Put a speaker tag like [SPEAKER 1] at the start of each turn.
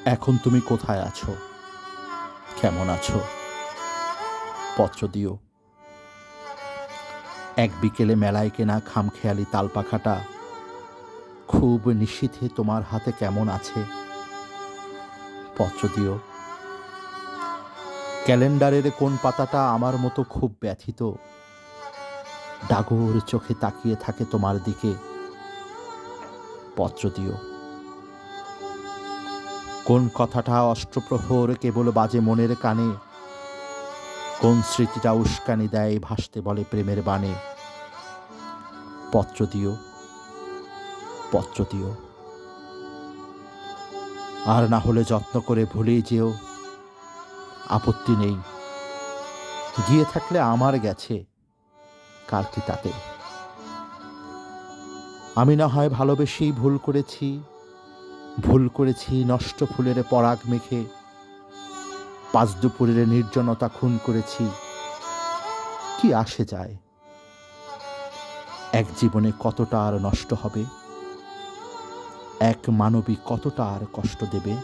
[SPEAKER 1] এখন তুমি কোথায় আছো, কেমন আছো? পত্র দিও। এক বিকেলে মেলায় কেনা খামখেয়ালি তালপাখাটা খুব নিশীথে তোমার হাতে কেমন আছে? পত্র দিও। ক্যালেন্ডারের কোন পাতাটা আমার মতো খুব ব্যথিত, ডাগর চোখে তাকিয়ে থাকে তোমার দিকে? পত্র দিও। কোন কথাটা অষ্টপ্রহর কেবল বাজে মনের কানে, কোন স্মৃতিটা উস্কানি দেয় ভাসতে বলে প্রেমের বাণে? পত্র দিও, পত্র দিও। আর না হলে যত্ন করে ভুলেই যেও, আপত্তি নেই। গিয়ে থাকলে আমার গেছে, কার কি তাতে? আমি না হয় ভালোবেসেই ভুল করেছি নষ্ট ফুলের পরাগ মেখে, পাঁচ দুপুরের নির্জনতা খুন করেছি। কি আসে যায়? এক জীবনে কতটা আর নষ্ট হবে, এক মানবী কতটা আর কষ্ট দেবে?